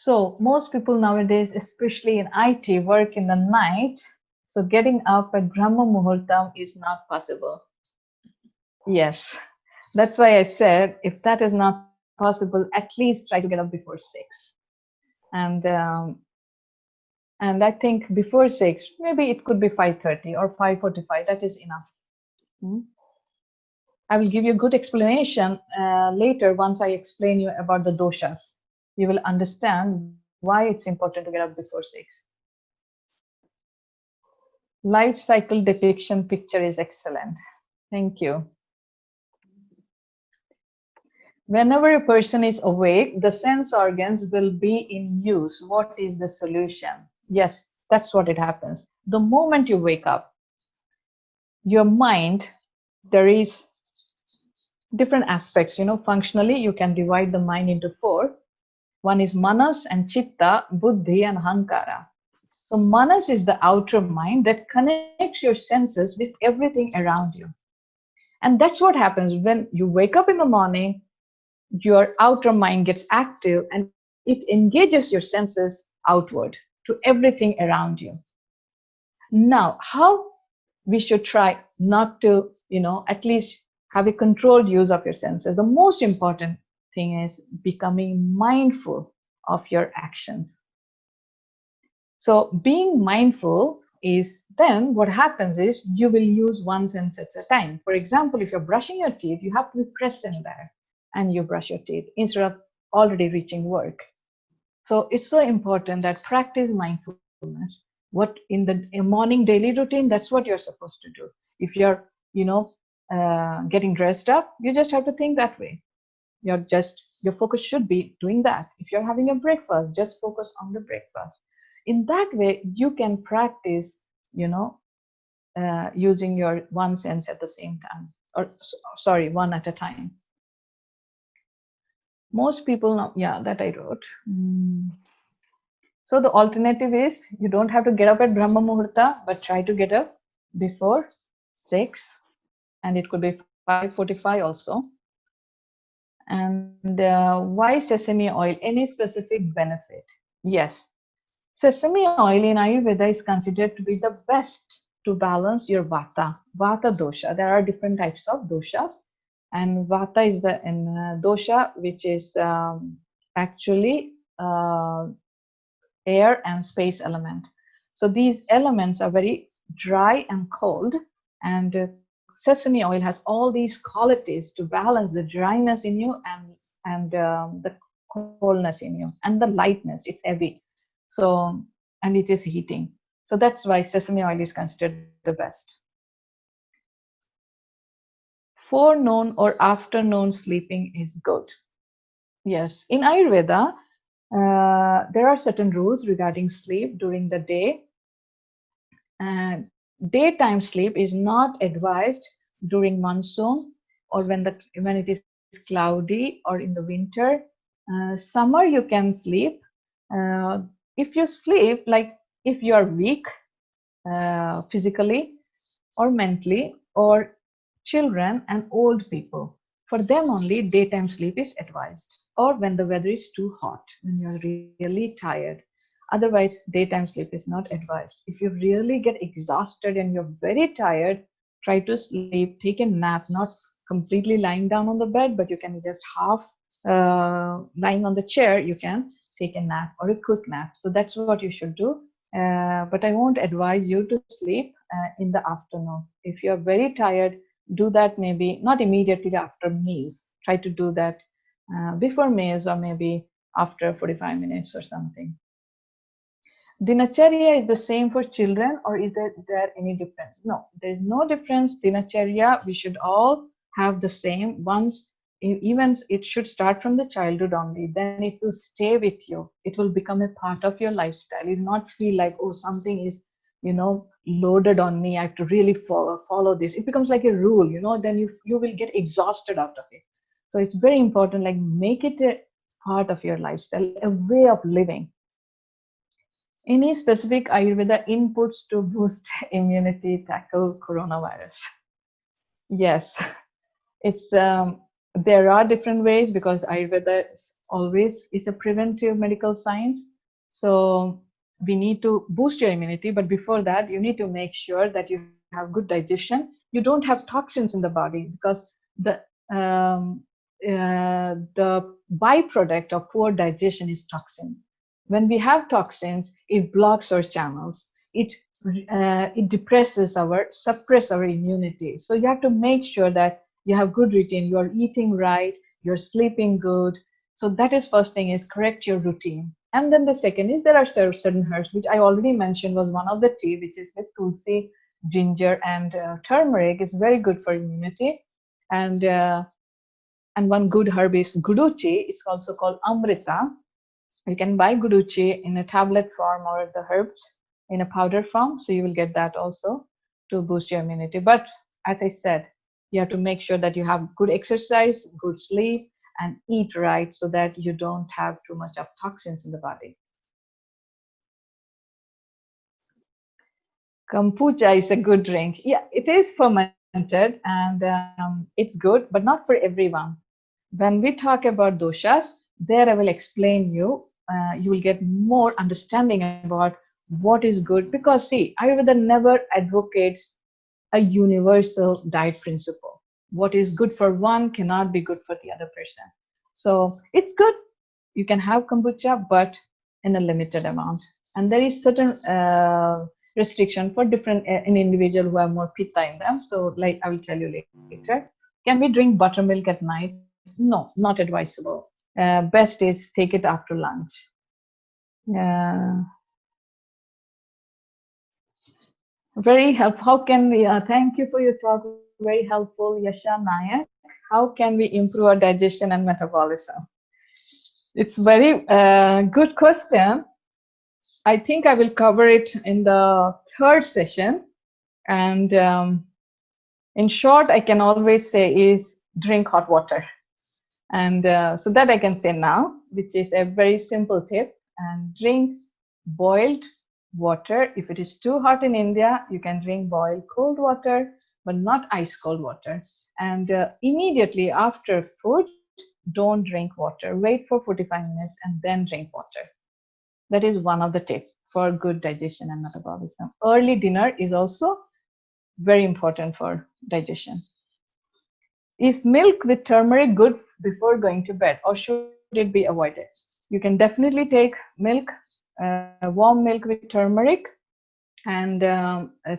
So most people nowadays, especially in IT, work in the night. So getting up at Brahma Muhurtam is not possible. Yes, that's why I said if that is not possible, at least try to get up before 6. And and I think before 6, maybe it could be 5:30 or 5:45. That is enough. Hmm? I will give you a good explanation later once I explain you about the doshas. You will understand why it's important to get up before 6. Life cycle depiction picture is excellent. Thank you. Whenever a person is awake, the sense organs will be in use. What is the solution? Yes, that's what it happens. The moment you wake up, your mind, there is different aspects. Functionally, you can divide the mind into 4. One is manas and chitta, buddhi and hankara. So manas is the outer mind that connects your senses with everything around you. And that's what happens when you wake up in the morning, your outer mind gets active and it engages your senses outward to everything around you. Now, how we should try not to, at least have a controlled use of your senses. The most important thing is becoming mindful of your actions. So being mindful is then what happens is you will use one sense at a time. For example, if you're brushing your teeth, you have to be present there and you brush your teeth instead of already reaching work. So it's so important that practice mindfulness. What in the morning daily routine, that's what you're supposed to do. If you're, getting dressed up, you just have to think that way. Your focus should be doing that. If you're having a breakfast, just focus on the breakfast. In that way, you can practice, using your one sense at the same time, or sorry, one at a time. Most people know, yeah, that I wrote. So the alternative is you don't have to get up at Brahma Muhurta, but try to get up before 6, and it could be 5:45 also. And why sesame oil? Any specific benefit? Yes. Sesame oil in Ayurveda is considered to be the best to balance your Vata dosha. There are different types of doshas, and Vata is the dosha which is actually air and space element. So these elements are very dry and cold, and sesame oil has all these qualities to balance the dryness in you and the coldness in you and the lightness. It's heavy, so and it is heating. So that's why sesame oil is considered the best. Forenoon or afternoon sleeping is good. Yes, in Ayurveda, there are certain rules regarding sleep during the day. And daytime sleep is not advised during monsoon or when it is cloudy or in the winter. Summer you can sleep. If you sleep, like if you are weak physically or mentally, or children and old people, for them only daytime sleep is advised, or when the weather is too hot, when you're really tired. Otherwise, daytime sleep is not advised. If you really get exhausted and you're very tired, try to sleep, take a nap, not completely lying down on the bed, but you can just half lying on the chair, you can take a nap or a quick nap. So that's what you should do. But I won't advise you to sleep in the afternoon. If you're very tired, do that maybe not immediately after meals. Try to do that before meals or maybe after 45 minutes or something. Dinacharya is the same for children, or is there any difference? No, there is no difference. Dinacharya, we should all have the same. Once, even it should start from the childhood only, then it will stay with you. It will become a part of your lifestyle. You not feel like, oh, something is, loaded on me. I have to really follow this. It becomes like a rule, then you will get exhausted out of it. So it's very important, like make it a part of your lifestyle, a way of living. Any specific Ayurveda inputs to boost immunity, tackle coronavirus? Yes, it's there are different ways because Ayurveda always is a preventive medical science. So we need to boost your immunity, but before that, you need to make sure that you have good digestion. You don't have toxins in the body, because um, the byproduct of poor digestion is toxins. When we have toxins, it blocks our channels. It depresses suppress our immunity. So you have to make sure that you have good routine. You are eating right. You're sleeping good. So that is first thing, is correct your routine. And then the second is, there are certain herbs which I already mentioned was one of the tea, which is with tulsi, ginger, and turmeric. Is very good for immunity. And and one good herb is guduchi. It's also called amrita. You can buy guduchi in a tablet form or the herbs in a powder form. So you will get that also to boost your immunity. But as I said, you have to make sure that you have good exercise, good sleep, and eat right, so that you don't have too much of toxins in the body. Kombucha is a good drink. Yeah, it is fermented, and it's good, but not for everyone. When we talk about doshas, there I will explain you. You will get more understanding about what is good, because see, Ayurveda never advocates a universal diet principle. What is good for one cannot be good for the other person. So it's good. You can have kombucha, but in a limited amount. And there is certain restriction for different in individual who have more pitta in them. So, like I will tell you later. Can we drink buttermilk at night? No, not advisable. Best is take it after lunch. Uh, Very helpful. How can we? Thank you for your talk. Very helpful, Yasha Nayak. How can we improve our digestion and metabolism? It's very good question. I think I will cover it in the third session. And in short, I can always say is drink hot water. And so that I can say now, which is a very simple tip. And drink boiled water. If it is too hot in India, you can drink boiled cold water, but not ice cold water. And immediately after food, don't drink water. Wait for 45 minutes and then drink water. That is one of the tips for good digestion and metabolism. Early dinner is also very important for digestion. Is milk with turmeric good before going to bed, or should it be avoided? You can definitely take milk, warm milk with turmeric. And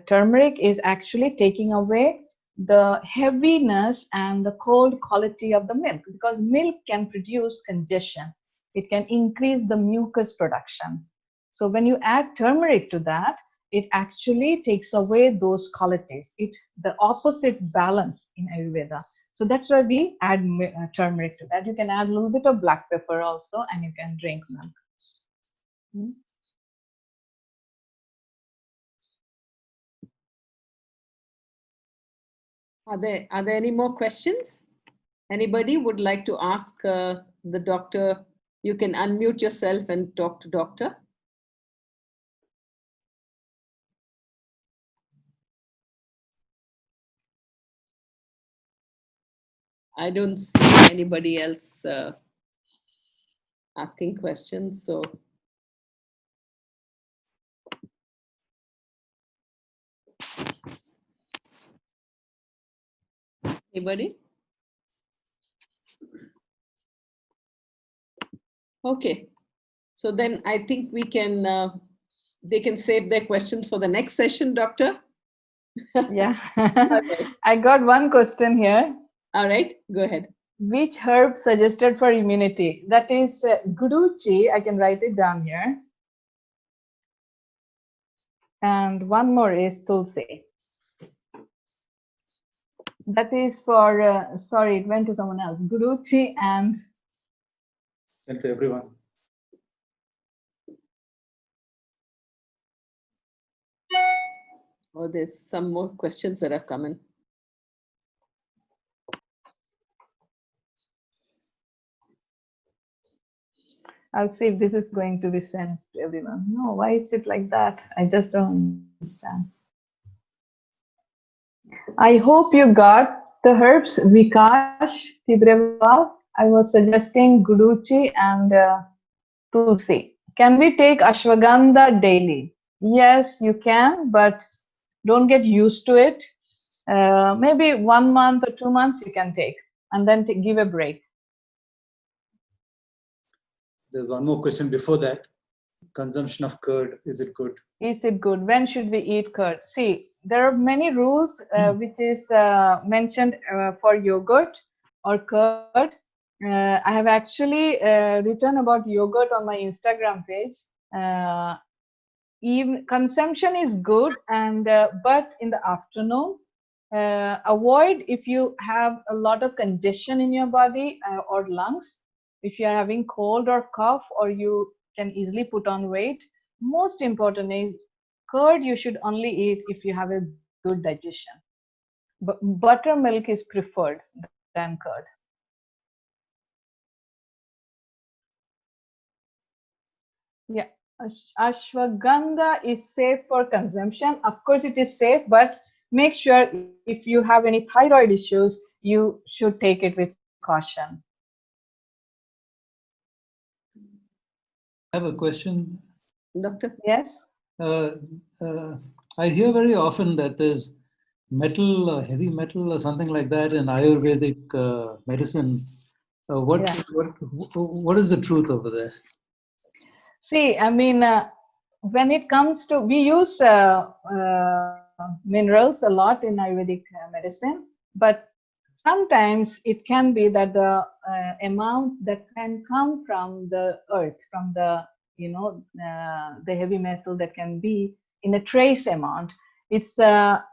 turmeric is actually taking away the heaviness and the cold quality of the milk, because milk can produce congestion. It can increase the mucus production. So when you add turmeric to that, it actually takes away those qualities. It the opposite balance in Ayurveda. So that's why we add turmeric to that. You can add a little bit of black pepper also, and you can drink milk. Hmm. Are there any more questions? Anybody would like to ask the doctor? You can unmute yourself and talk to doctor. I don't see anybody else asking questions, so. Anybody? Okay. So then I think we can, they can save their questions for the next session, doctor. Yeah. I got one question here. All right, go ahead. Which herb suggested for immunity? That is guduchi. I can write it down here. And one more is tulsi. That is for, sorry, it went to someone else. Guduchi and... Sent to everyone. Oh, there's some more questions that have come in. I'll see if this is going to be sent to everyone. No, why is it like that? I just don't understand. I hope you got the herbs Vikash Tibrewal. I was suggesting guduchi and tulsi. Can we take ashwagandha daily? Yes, you can, but don't get used to it. Maybe 1 month or 2 months you can take, and then give a break. There's one more question before that. Consumption of curd, is it good? Is it good? When should we eat curd? See, there are many rules which is mentioned for yogurt or curd. I have actually written about yogurt on my Instagram page. Even consumption is good, and but in the afternoon, avoid if you have a lot of congestion in your body or lungs. If you are having cold or cough, or you can easily put on weight. Most important is curd you should only eat if you have a good digestion. But buttermilk is preferred than curd. Yeah, ashwagandha is safe for consumption. Of course, it is safe, but make sure if you have any thyroid issues, you should take it with caution. I have a question. Doctor? Yes. Uh, I hear very often that there's metal, heavy metal, or something like that in Ayurvedic medicine. What is the truth over there? See, I mean, when it comes to, we use minerals a lot in Ayurvedic medicine, but sometimes it can be that the amount that can come from the earth, from the, the heavy metal that can be in a trace amount. It's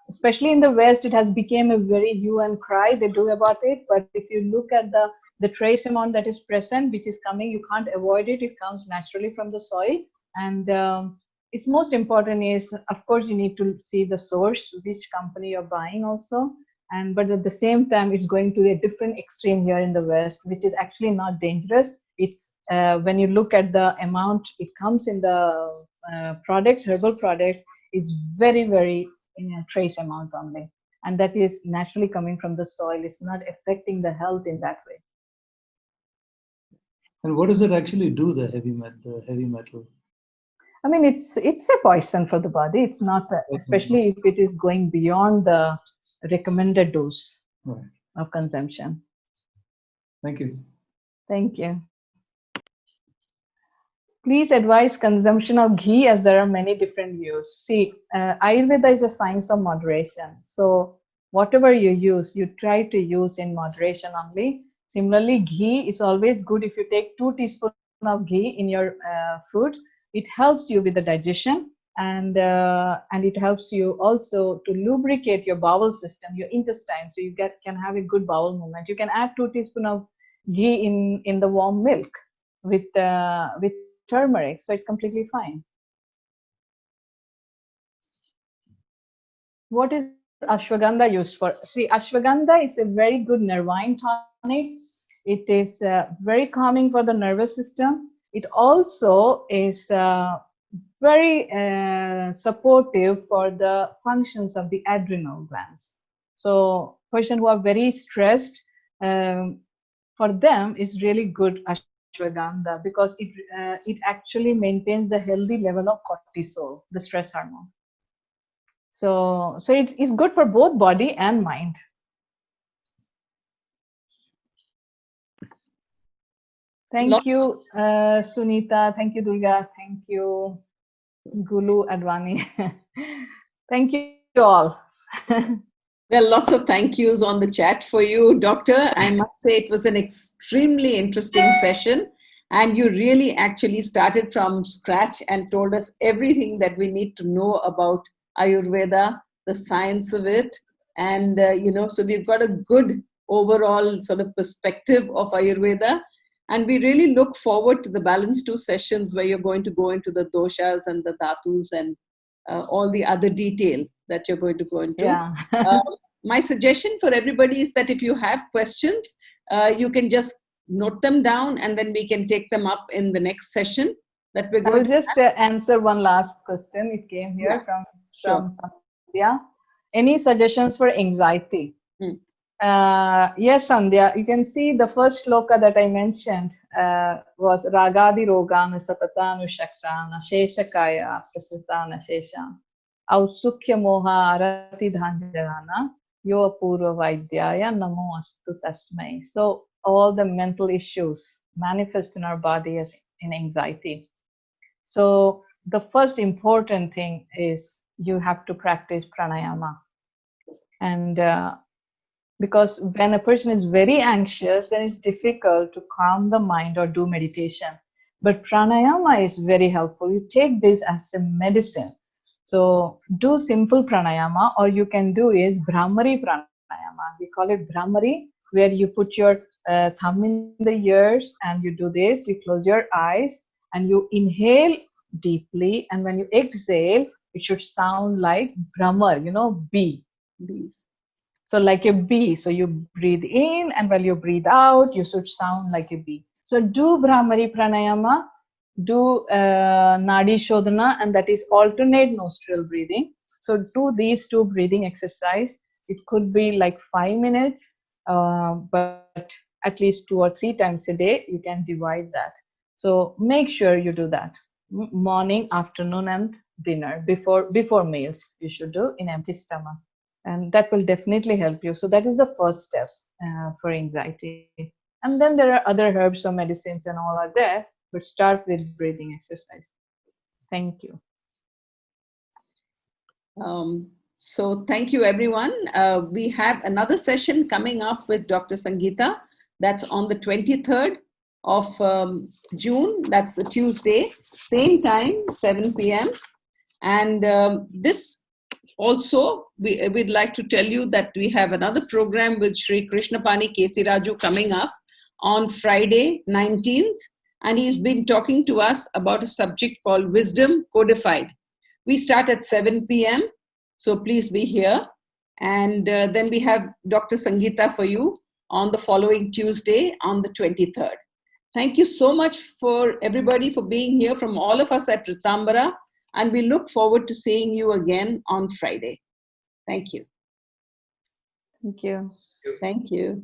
especially in the West, it has become a very hue and cry they do about it. But if you look at the trace amount that is present, which is coming, you can't avoid it. It comes naturally from the soil, and it's most important is, of course, you need to see the source, which company you're buying also. And but at the same time, it's going to a different extreme here in the West, which is actually not dangerous. It's when you look at the amount it comes in the products, herbal products, is very trace amount only, and that is naturally coming from the soil. It's not affecting the health in that way. And what does it actually do, the heavy metal? I mean, it's a poison for the body. It's not, especially if it is going beyond the recommended dose of consumption. Thank you. Thank you. Please advise consumption of ghee, as there are many different views. See, Ayurveda is a science of moderation. So whatever you use, you try to use in moderation only. Similarly, ghee, it's always good if you take 2 teaspoons of ghee in your food. It helps you with the digestion, and it helps you also to lubricate your bowel system, your intestine, so you can have a good bowel movement. You can add 2 teaspoons of ghee in the warm milk with turmeric, so it's completely fine. What is ashwagandha used for? See, ashwagandha is a very good nervine tonic. It is very calming for the nervous system. It also is very supportive for the functions of the adrenal glands. So person who are very stressed, for them is really good ashwagandha, because it actually maintains the healthy level of cortisol, the stress hormone. So it's good for both body and mind. Thank you, Sunita. Thank you, Durga. Thank you, Gulu Advani. Thank you all. There are lots of thank yous on the chat for you, Doctor. I must say it was an extremely interesting session, and you really actually started from scratch and told us everything that we need to know about Ayurveda, the science of it. And, so we've got a good overall sort of perspective of Ayurveda. And we really look forward to the balance 2 sessions where you're going to go into the doshas and the dhatus and all the other detail that you're going to go into. Yeah. My suggestion for everybody is that if you have questions, you can just note them down, and then we can take them up in the next session that we're going I will just answer one last question. It came here from Sandhya. Any suggestions for anxiety? Yes, Sandhya, you can see the first shloka that I mentioned was Ragadi Rogana Satatanu Shakrana Sheshakaya Prasatana Shesha Ausukhya Moha Arati Dhanjarana Yo Apurva Vaidyaya Namo Astu Tasmai. So all the mental issues manifest in our body as in anxiety. So the first important thing is you have to practice pranayama. And because when a person is very anxious, then it's difficult to calm the mind or do meditation. But pranayama is very helpful. You take this as a medicine. So do simple pranayama, or you can do is Brahmari pranayama. We call it Brahmari, where you put your thumb in the ears and you do this, you close your eyes and you inhale deeply. And when you exhale, it should sound like Brahmar, bee. Bees. So like a bee. So you breathe in, and while you breathe out, you should sound like a bee. So do Brahmari pranayama, do Nadi Shodhana, and that is alternate nostril breathing. So do these two breathing exercise. It could be like 5 minutes, but at least 2 or 3 times a day, you can divide that. So make sure you do that. Morning, afternoon, and dinner. Before meals, you should do in empty stomach. And that will definitely help you. So that is the first step for anxiety. And then there are other herbs or medicines and all are there, but start with breathing exercise. Thank you. So thank you, everyone. We have another session coming up with Dr. Sangeeta. That's on the 23rd of June. That's the Tuesday, same time, 7 p.m. And this also, we'd like to tell you that we have another program with Sri Krishnapani Kesi Raju coming up on Friday, 19th. And he's been talking to us about a subject called Wisdom Codified. We start at 7 p.m. So please be here. And then we have Dr. Sangeeta for you on the following Tuesday on the 23rd. Thank you so much for everybody for being here from all of us at Rtambhara. And we look forward to seeing you again on Friday. Thank you. Thank you. Thank you.